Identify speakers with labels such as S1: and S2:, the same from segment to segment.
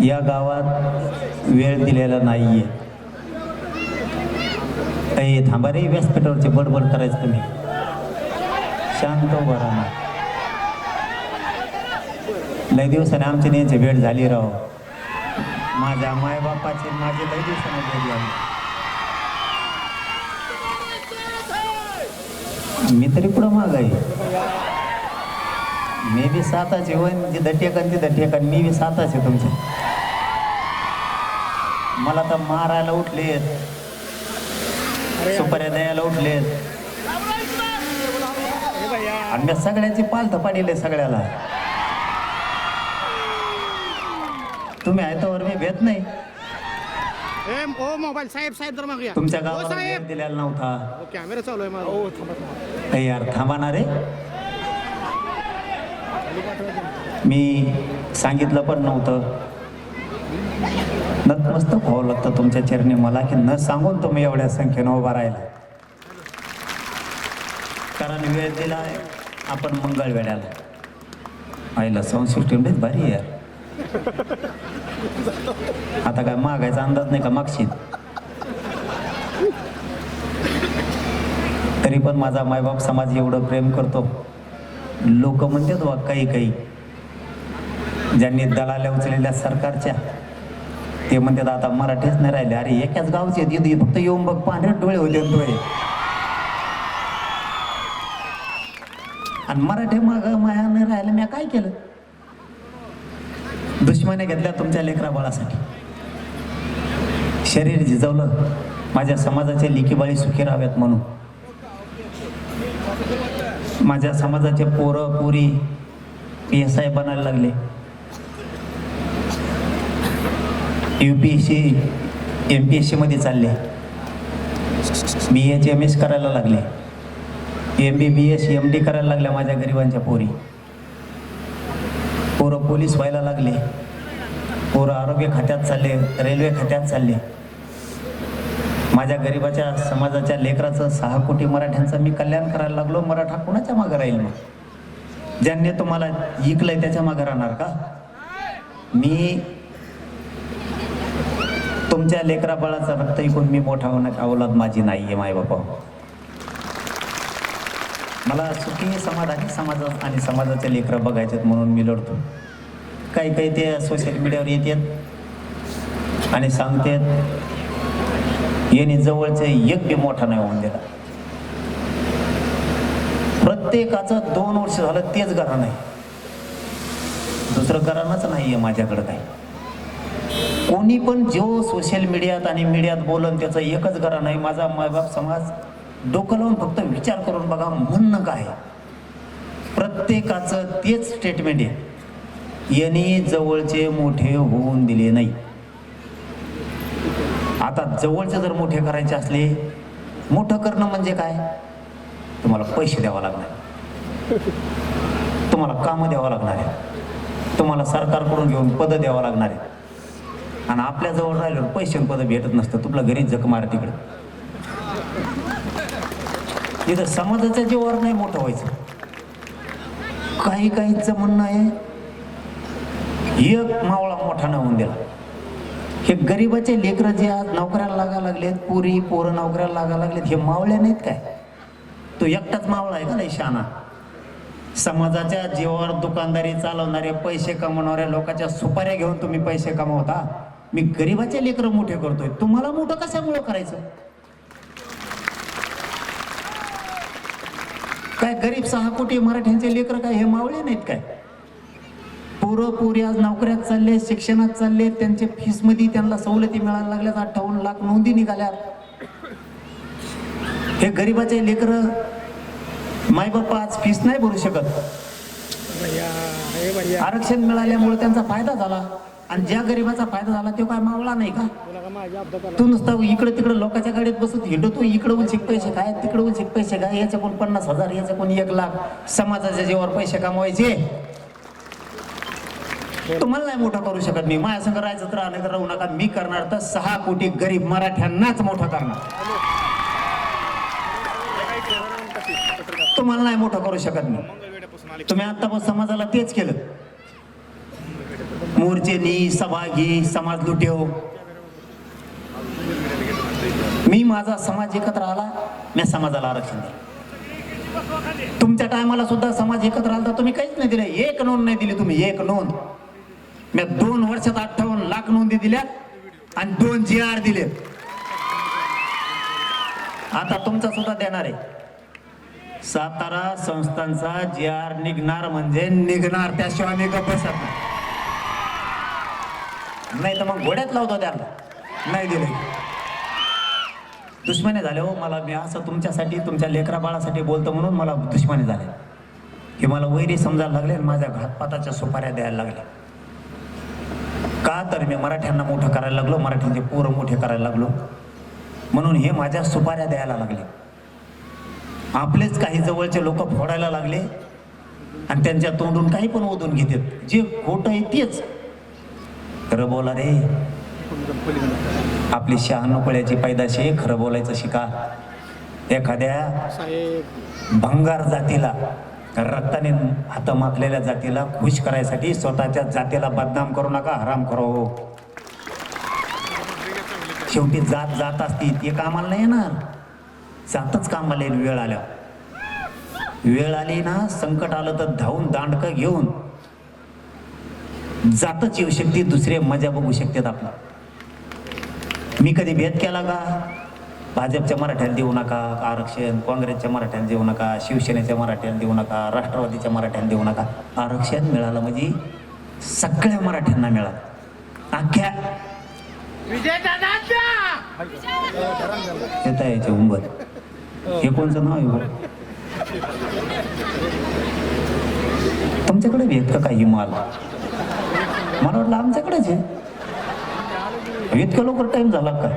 S1: या गावात वेळ दिलेला नाहीये. थांबा रे, व्यासपीठावरची बडबड करायचं तुम्ही. शांत उभा राहा. लय दिवसाने आमची नेची भेट झाली राव. माझ्या मायबापाची माझी लय दिवसाने भेट झाली. मी तरी पुढं माग आहे. मी बी साताचे होईन, जिथं टेकन मी बी साताचे तुमचे. मला तर मारायला उठलेत, सुपाऱ्या द्यायला उठलेत, आणि मी सगळ्याची पालथ पाडीले सगळ्याला. तुम्ही आहे तर मी भेट नाही.
S2: मोबाईल साहेब जर मागूया.
S1: तुमच्या गावाला वेळ दिलेला नव्हता.
S2: कॅमेरा चालू आहे माझा.
S1: यार थांबा ना रे. मी सांगितलं पण नव्हतं. नतमस्तक व्हावं लागतं तुमच्या चरणी मला, की न सांगून तुम्ही एवढ्या संख्येनं उभा राहिला. कारण वेळ दिला आपण मंगळवेढ्याला. आईला साऊंड सिस्टीम भारी यार. आता काय मागायचा अंदाज नाही का मागशील. तरी पण माझा मायबाप समाज एवढं प्रेम करतो. लोक म्हणतात वा काही ज्यांनी दलाल्या उचलेल्या सरकारच्या, ते म्हणतात आता मराठीच नाही राहिले. अरे एकाच गावचे दिदी फक्त येऊन बघ, पांढरे डोळे होते डोळे. आणि मराठी माग माया नाही राहिलं. मी काय केलं? दुश्मने घेतल्या तुमच्या लेकरा बाळासाठी. शरीर झिजवलं माझ्या समाजाचे लिकीबाळी सुखी राहाव्यात म्हणून. माझ्या समाजाचे पोरं पुरी PSI बनायला लागले. UPSC MPSC मध्ये चालले. BH MS करायला लागले. MBBS MD करायला लागल्या माझ्या गरिबांच्या पोरी. पोरं पोलीस व्हायला लागले. पोरं आरोग्य खात्यात चालले, रेल्वे खात्यात चालले. माझ्या गरिबाच्या समाजाच्या लेकराचं 6 कोटी मराठ्यांचं मी कल्याण करायला लागलो. मराठा कोणाच्या मागं राहील? मग ज्यांनी तुम्हाला ऐकलंय त्याच्या मागं राहणार का? मी तुमच्या लेकरा बाळाचा रक्त ऐकून मी मोठा होण्याची अवलाद माझी नाही आहे मायबापा. मला सुखी समाधानी समाजात आणि समाजाच्या लेकरं बघायचे म्हणून मी लढतो. काही ते सोशल मीडियावर येतात आणि सांगतात यांनी जवळचे एक बी मोठा नाही होऊन दिला. प्रत्येकाचं 2 वर्ष झालं तेच घरा नाही, दुसरं घरानंच नाहीये माझ्याकडं काही. कोणी पण जो सोशल मीडियात आणि मीडियात बोलन त्याचं एकच घरा नाही. माझा मायबाप समाज डोकं लावून फक्त विचार करून बघा, म्हणणं काय. प्रत्येकाचं तेच स्टेटमेंट आहे, यांनी जवळचे मोठे होऊन दिले नाही. आता जवळचे जर मोठे करायचे असले, मोठं करणं म्हणजे काय? तुम्हाला पैसे द्यावा लागणार, तुम्हाला कामं द्यावं लागणार आहे, तुम्हाला सरकारकडून घेऊन पदं द्यावं लागणार आहे. आणि आपल्या जवळ राहिल्यावर पैसे पदं भेटत नसतं. तुला घरी जग मार तिकडे. इथं समाजाच्या जीवावर नाही मोठं व्हायचं. काहींचं म्हणणं आहे एक मावळा मोठा न होऊन दिला. हे गरीबाचे लेकरं जे आज नोकऱ्याला लागा लागलेत, पुरी पोरं नोकऱ्याला लागा लागलेत, हे मावळे नाहीत काय? तो एकटाच मावळा आहे का नाही शाना? समाजाच्या जीवावर दुकानदारी चालवणारे, पैसे कमवणाऱ्या लोकांच्या सुपाऱ्या घेऊन तुम्ही पैसे कमवता. मी गरीबाचे लेकरं मोठे करतोय, तुम्हाला मोठं कशामुळं करायचं? काय गरीब 6 कोटी मराठ्यांचे लेकरं काय हे मावळे नाहीत काय? पोरं पुरी आज नोकऱ्यात चालले, शिक्षणात चालले, त्यांच्या फीस मध्ये त्यांना सवलती मिळायला लागल्यात. 58 लाख नोंदी निघाल्यात. हे गरीबाचे लेकरं मायबापा आज फीस नाही भरू शकत. आरक्षण मिळाल्यामुळे त्यांचा फायदा झाला. आणि ज्या गरीबाचा फायदा झाला तो काय मावळा नाही का? तू नुसता इकडे तिकडे लोकांच्या गाडीत बसत हिंडतो. इकडे उंचिक पैसे काय, तिकडे उंचिक पैसे काय, याच्या कोण 50,000, याच्या कोण 1 लाख. समाजाच्या जीवावर पैसे कमवायचे. तुम्हाला नाही मोठं करू शकत मी. माझ्या संग राहायचं तर नाही तर राहू नका. मी करणार तर 6 कोटी गरीब मराठ्यांनाच मोठं करणार. तुम्हाला नाही मोठं करू शकत मी. तुम्ही आतापासून समाजाला तेच केलं. मोर्चेनी सभागी समाज लुटेव. मी माझा समाज एकत्र आला, मी समाजाला आरक्षण दिलं. तुमच्या टायमाला सुद्धा समाज एकत्र आला तर तुम्ही काहीच नाही दिलं. एक नोंद नाही दिली तुम्ही, एक नोंद. मी 2 वर्षात 58 लाख नोंदी दिल्या आणि 2 GR दिले. आता तुमचा सुद्धा देणार आहे. सातारा संस्थांचा GR निघणार म्हणजे निघणार, त्याशिवाय मी गप्प बसत नाही तर मग घोड्यात लावतो त्याला. नाही दिले दुश्मनी झाले हो मला. मी असं तुमच्यासाठी, तुमच्या लेकरा बाळासाठी बोलतो म्हणून मला दुश्मनी झाले की मला वैरी समजायला लागले आणि माझ्या घातपाताच्या सुपाऱ्या द्यायला लागल्या. का तर मी मराठ्यांना मोठं करायला लागलो, मराठ्यांचे पोरं मोठे करायला लागलो म्हणून हे माझ्या सुपाऱ्या द्यायला लागले. आपलेच काही जवळचे लोक फोडायला लागले आणि त्यांच्या तोंडून काही पण ओढून घेतात. जे खोटं आहे तेच खरं बोला रे. आपली 96 पळ्याची पैदाशी खरं बोलायचं शिका. एखाद्या
S2: साहेब
S1: भंगार जातीला, रक्ताने हातमाखलेल्या जातीला खुश करायसाठी स्वतःच्या जातीला बदनाम करू नका, हराम करो. शेवटी जात जात असती ते कामाला नाही येणार. जातच कामाला येईल वेळ आल्या. वेळ आली ना, संकट आलं तर धावून दांडकं घेऊन जातच येऊ शकते. दुसरे मजा बघू शकतात आपला. मी कधी भेद केला का? भाजपच्या मराठ्याला देऊ नका आरक्षण, काँग्रेसच्या मराठ्याला देऊ नका, शिवसेनेच्या मराठ्याला देऊ नका, राष्ट्रवादीच्या मराठ्याला देऊ नका. आरक्षण मिळालं म्हणजे सगळ्या मराठ्यांना मिळालं. अख्ख्या येता याचे उंबर. हे कोणचं नाव आहे? तुमच्याकडे भेद का काही माल? मला वाटलं आमच्याकडेच आहे. इतकं लवकर टाइम झाला का?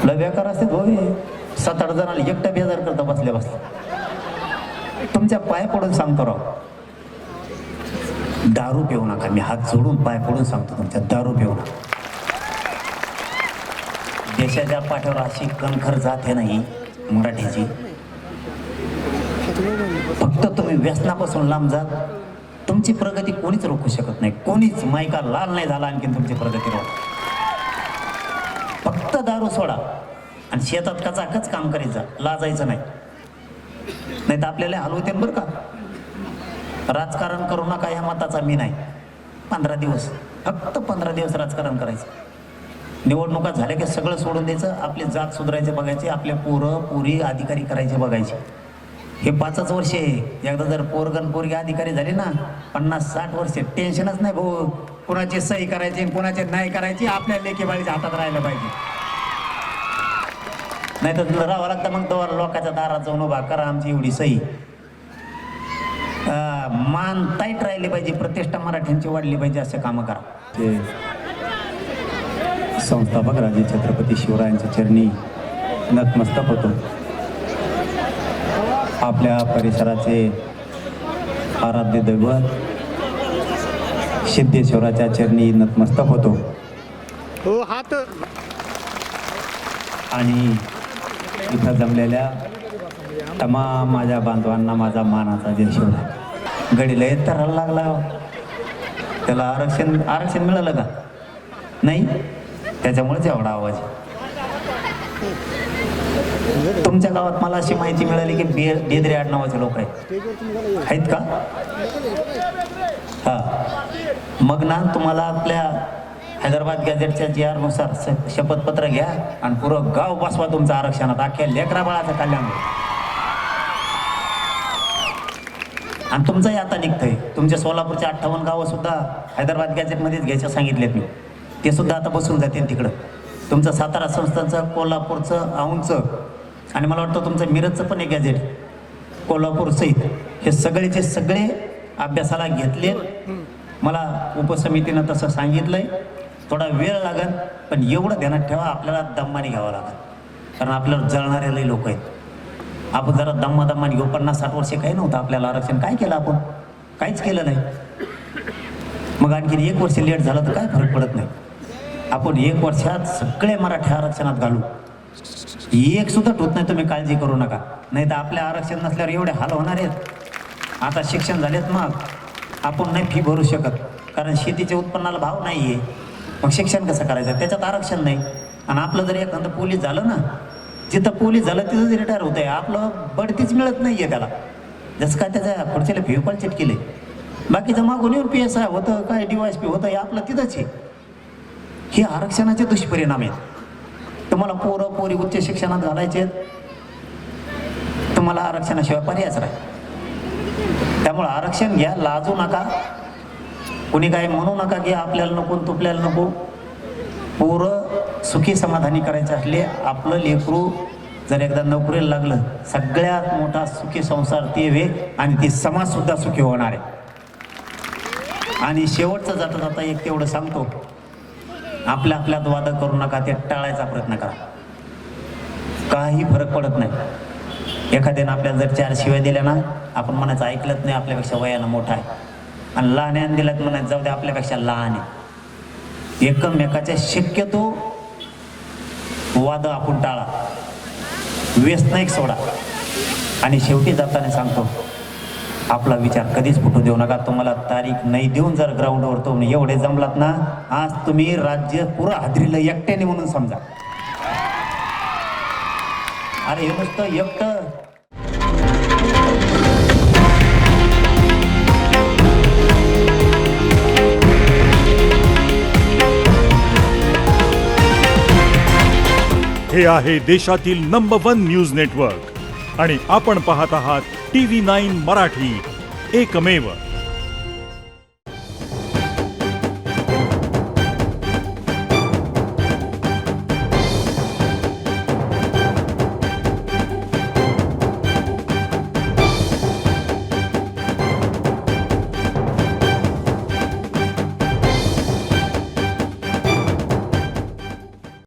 S1: लय बेकार असते भावी. 7-8 जणांना एकटा बेजार करता बसल्या बसल्या. तुमच्या पाय पडून सांगतो राव, दारू पिऊ नका. मी हात जोडून पाय पडून सांगतो तुमच्या, दारू पिऊ नका. देशाच्या पाठीवर अशी कणखर जाते नाही मराठीची. फक्त तुम्ही व्यसनापासून लांब जात, तुमची प्रगती कोणीच रोखू शकत नाही. कोणीच. मायका लाल नाही झाला आणखीन तुमची प्रगती रोख. फक्त दारू सोडा आणि शेतात कचाकच काम करायचं, लाजायचं नाही. नाही तर आपल्याला हलवते बरं का. राजकारण करू नका या मताचा मी नाही. 15 दिवस, फक्त 15 दिवस राजकारण करायचं. निवडणुका झाल्या की सगळं सोडून द्यायचं. आपली जात सुधारायचे बघायचे, आपले पोरं पुरी अधिकारी करायचे बघायचे. हे 5च वर्ष आहे. एकदा जर पोरगण पोरगी अधिकारी झाली ना, 50-60 वर्ष टेन्शनच नाही भाऊ. कुणाची सही करायची, कुणाची नाही करायची, आपल्या लेकीबाळीच्या हातात राहायला पाहिजे. नाही तर राहावं लागतं मग तो लोकांच्या दारात जाऊन उभा करा आमची एवढी सही. मान ताईट राहिली पाहिजे, प्रतिष्ठा मराठ्यांची वाढली पाहिजे, असे कामं करा. ते संस्थापक राजे छत्रपती शिवरायांच्या चरणी नतमस्तक होतो. आपल्या परिसराचे आराध्य दैवत सिद्धेश्वराच्या चरणी नतमस्तक होतो.
S2: हो हात.
S1: आणि इथं जमलेल्या तमाम माझ्या बांधवांना माझा मानाचा जय शिवराय. गडीला येत तर लागला. त्याला आरक्षण मिळालं का? नाही. त्याच्यामुळेच एवढा आवाज. तुमच्या गावात मला अशी माहिती मिळाली की बेदरे आडनावाचे लोक आहेत का? हा. मग ना तुम्हाला आपल्या हैदराबाद गॅझेटच्या GR नुसार शपथपत्र घ्या आणि पुरं गाव बसवा तुमचं आरक्षणात. अख्ख्या लेकरा बाळाचं कल्याण. आणि तुमचंही आता निघतंय. तुमच्या सोलापूरच्या 58 गावं सुद्धा हैदराबाद गॅझेटमध्येच घ्यायचं सांगितलेत मी. ते सुद्धा आता बसून जातील तिकडं. तुमचं सातारा संस्थांचं, कोल्हापूरचं, औंधचं आणि मला वाटतं तुमचं मिरजचं पण एक गॅझेट कोल्हापूर सहित, हे सगळेचे सगळे अभ्यासाला घेतले. मला उपसमितीनं तसं सांगितलंय. थोडा वेळ लागेल पण एवढं ध्यानात ठेवा, आपल्याला दम्माने घ्यावं लागेल. कारण आपल्याला जळणारे लई लोक आहेत. आपण जरा दम्माने घेऊ. 50-60 वर्षे काही नव्हतं आपल्याला आरक्षण. काय केलं आपण? काहीच केलं नाही. मग आणखीन 1 वर्ष लेट झालं तर काय फरक पडत नाही. आपण 1 वर्षात सगळे मराठी आरक्षणात घालू. एक सुद्धा ठेवत नाही. तुम्ही काळजी करू नका. नाही तर आपल्या आरक्षण नसल्यावर एवढे हाल होणार आहेत. आता शिक्षण झालेत, मग आपण नाही फी भरू शकत, कारण शेतीच्या उत्पन्नाला भाव नाही आहे. मग शिक्षण कसं करायचं? त्याच्यात आरक्षण नाही. आणि आपलं जर एखादं पोलीस झालं ना, जिथं पोलीस झालं तिथंच रिटायर होत आहे, आपलं बढतीच मिळत नाही आहे त्याला. जसं काय त्याच्या पुढच्याला फेविकॉल चिटकेले, बाकीचं मागून येऊन PSI होतं, काय DYSP होतं, हे आपलं तिथंच आहे. हे आरक्षणाचे दुष्परिणाम आहेत. तुम्हाला पोरं पोरी उच्च शिक्षणात घालायचे आहेत, तुम्हाला आरक्षणाशिवाय पर्यायच नाही. त्यामुळं आरक्षण घ्या, लाजू नका, कोणी काय म्हणू नका की आपल्याला नको तुपल्याला नको. पोरं सुखी समाधानी करायचे असले, आपलं लेकरू जर एकदा नोकरीला लागलं, सगळ्यात मोठा सुखी संसार ते वे, आणि ती समाजसुद्धा सुखी होणार आहे. आणि शेवटचं जाता जाता एक तेवढं सांगतो, आपल्यात वाद करू नका, ते टाळायचा प्रयत्न करा. काही फरक पडत नाही. एखाद्यानं आपल्याला जर 4 शिव्या दिल्या ना, आपण म्हणायचं ऐकलंच नाही, आपल्यापेक्षा वयानं मोठा आहे. आणि लहान्यानं दिल्यात म्हणायचं जाऊ दे, आपल्यापेक्षा लहान आहे. एकमेकाच्या शक्यतो वाद आपण टाळा, व्यसनाईक सोडा. आणि शेवटी जाताना सांगतो, आपला विचार कधीच फुटू देऊ नका. तुम्हाला तारीख नाही देऊन जर ग्राउंडवर तुम्ही एवढे जमलात ना, आज तुम्ही राज्य पुरं हादरीला एकट्याने म्हणून समजा. अरे हे नुसतं एकटं.
S3: हे आहे देशातील नंबर 1 न्यूज नेटवर्क आणि आपण पाहत आहात TV9 मराठी, एकमेव.